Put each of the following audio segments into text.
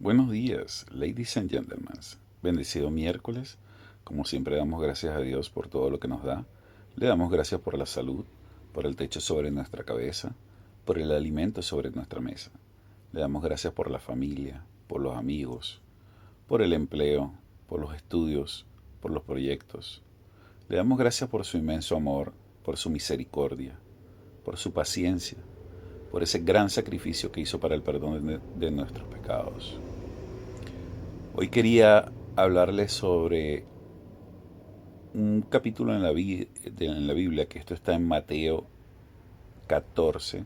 Buenos días, ladies and gentlemen. Bendecido miércoles. Como siempre damos gracias a Dios por todo lo que nos da. Le damos gracias por la salud, por el techo sobre nuestra cabeza, por el alimento sobre nuestra mesa. Le damos gracias por la familia, por los amigos, por el empleo, por los estudios, por los proyectos. Le damos gracias por su inmenso amor, por su misericordia, por su paciencia, por ese gran sacrificio que hizo para el perdón de nuestros pecados. Hoy quería hablarles sobre un capítulo en la Biblia, que esto está en Mateo 14,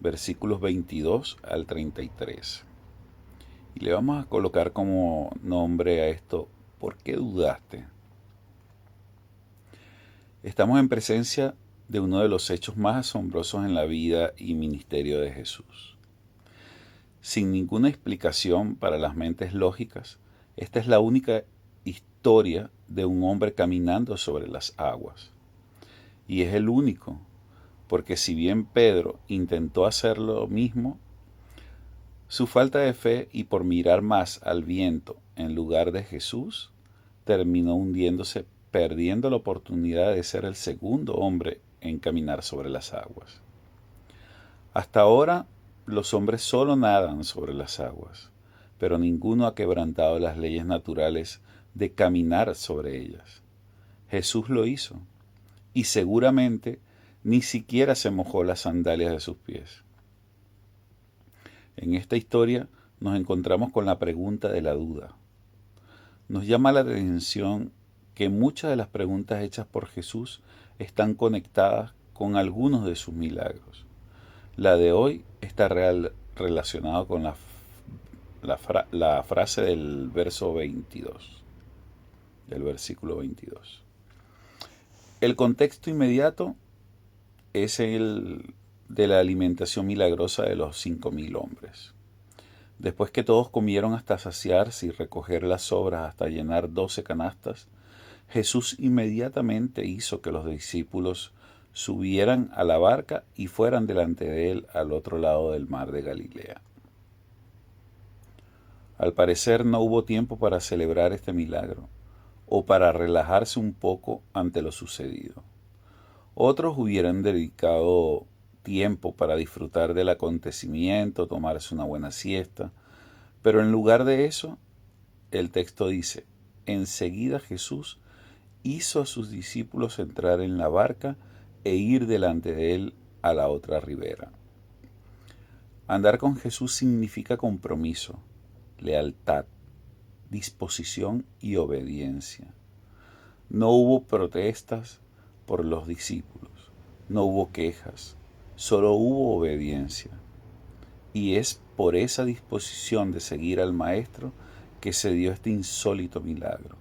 versículos 22 al 33. Y le vamos a colocar como nombre a esto, ¿por qué dudaste? Estamos en presencia de uno de los hechos más asombrosos en la vida y ministerio de Jesús. Sin ninguna explicación para las mentes lógicas, esta es la única historia de un hombre caminando sobre las aguas. Y es el único, porque si bien Pedro intentó hacer lo mismo, su falta de fe y por mirar más al viento en lugar de Jesús, terminó hundiéndose, perdiendo la oportunidad de ser el segundo hombre en caminar sobre las aguas. Hasta ahora, los hombres solo nadan sobre las aguas, pero ninguno ha quebrantado las leyes naturales de caminar sobre ellas. Jesús lo hizo, y seguramente ni siquiera se mojó las sandalias de sus pies. En esta historia nos encontramos con la pregunta de la duda. Nos llama la atención que muchas de las preguntas hechas por Jesús están conectadas con algunos de sus milagros. La de hoy está relacionada con la frase del verso 22, del versículo 22. El contexto inmediato es el de la alimentación milagrosa de los 5.000 hombres. Después que todos comieron hasta saciarse y recoger las sobras hasta llenar 12 canastas, Jesús inmediatamente hizo que los discípulos subieran a la barca y fueran delante de él al otro lado del mar de Galilea. Al parecer no hubo tiempo para celebrar este milagro o para relajarse un poco ante lo sucedido. Otros hubieran dedicado tiempo para disfrutar del acontecimiento, tomarse una buena siesta, pero en lugar de eso, el texto dice, enseguida Jesús hizo a sus discípulos entrar en la barca e ir delante de él a la otra ribera. Andar con Jesús significa compromiso, lealtad, disposición y obediencia. No hubo protestas por los discípulos, no hubo quejas, solo hubo obediencia. Y es por esa disposición de seguir al Maestro que se dio este insólito milagro.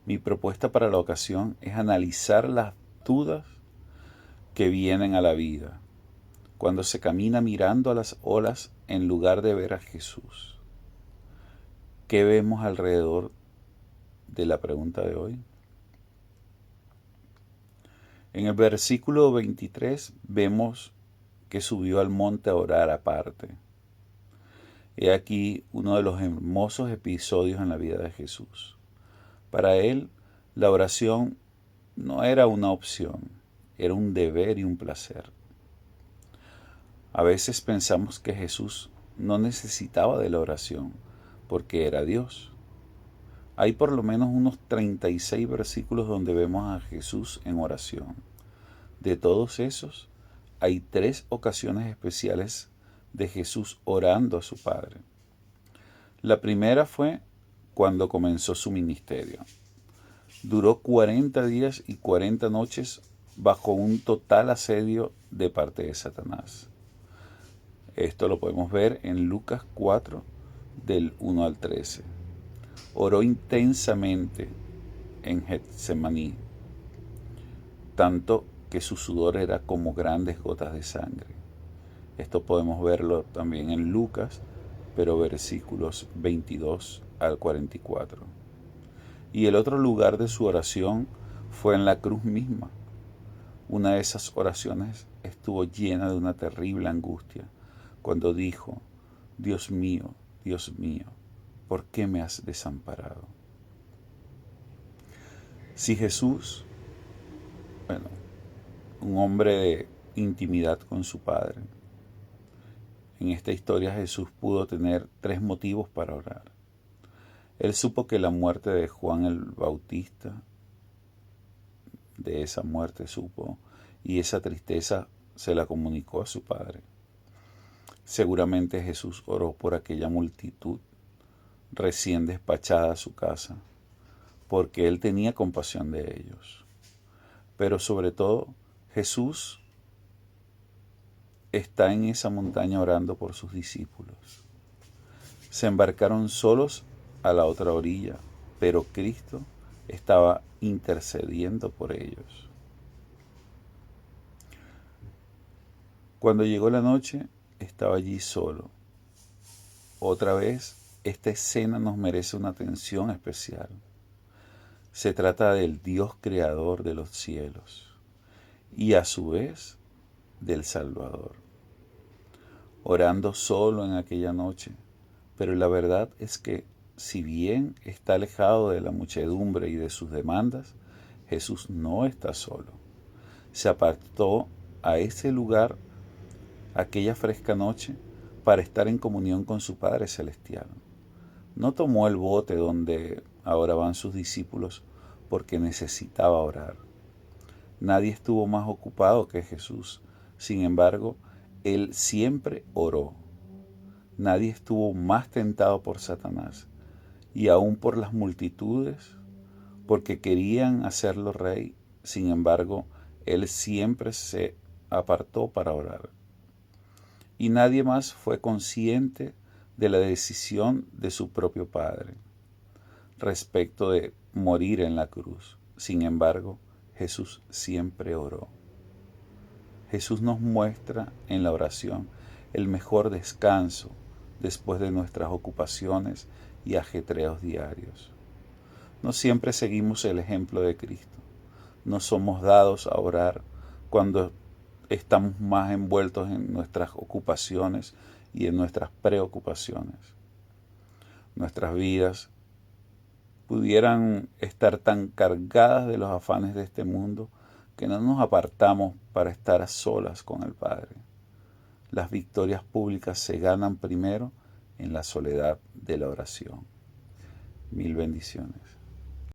Mi propuesta para la ocasión es analizar las dudas que vienen a la vida cuando se camina mirando a las olas en lugar de ver a Jesús. ¿Qué vemos alrededor de la pregunta de hoy? En el versículo 23 vemos que subió al monte a orar aparte. He aquí uno de los hermosos episodios en la vida de Jesús. Para él, la oración no era una opción, era un deber y un placer. A veces pensamos que Jesús no necesitaba de la oración porque era Dios. Hay por lo menos unos 36 versículos donde vemos a Jesús en oración. De todos esos, hay 3 ocasiones especiales de Jesús orando a su Padre. La primera fue cuando comenzó su ministerio. Duró 40 días y 40 noches bajo un total asedio de parte de Satanás. Esto lo podemos ver en Lucas 4, del 1 al 13. Oró intensamente en Getsemaní, tanto que su sudor era como grandes gotas de sangre. Esto podemos verlo también en Lucas, pero versículos 22 al 44. Y el otro lugar de su oración fue en la cruz misma. Una de esas oraciones estuvo llena de una terrible angustia, cuando dijo, Dios mío, Dios mío, ¿por qué me has desamparado? Si Jesús, bueno, un hombre de intimidad con su Padre, en esta historia Jesús pudo tener 3 motivos para orar. Él supo que la muerte de Juan el Bautista, de esa muerte supo, y esa tristeza se la comunicó a su Padre. Seguramente Jesús oró por aquella multitud recién despachada a su casa, porque Él tenía compasión de ellos. Pero sobre todo, Jesús está en esa montaña orando por sus discípulos. Se embarcaron solos a la otra orilla, pero Cristo estaba intercediendo por ellos. Cuando llegó la noche, estaba allí solo. Otra vez, esta escena nos merece una atención especial. Se trata del Dios creador de los cielos y a su vez del Salvador, orando solo en aquella noche. Pero la verdad es que, si bien está alejado de la muchedumbre y de sus demandas, Jesús no está solo. Se apartó a ese lugar aquella fresca noche para estar en comunión con su Padre Celestial. No tomó el bote donde ahora van sus discípulos porque necesitaba orar. Nadie estuvo más ocupado que Jesús. Sin embargo, Él siempre oró. Nadie estuvo más tentado por Satanás y aún por las multitudes, porque querían hacerlo rey. Sin embargo, Él siempre se apartó para orar. Y nadie más fue consciente de la decisión de su propio Padre respecto de morir en la cruz. Sin embargo, Jesús siempre oró. Jesús nos muestra en la oración el mejor descanso después de nuestras ocupaciones y ajetreos diarios. No siempre seguimos el ejemplo de Cristo. No somos dados a orar cuando estamos más envueltos en nuestras ocupaciones y en nuestras preocupaciones. Nuestras vidas pudieran estar tan cargadas de los afanes de este mundo que no nos apartamos para estar a solas con el Padre. Las victorias públicas se ganan primero en la soledad de la oración. Mil bendiciones.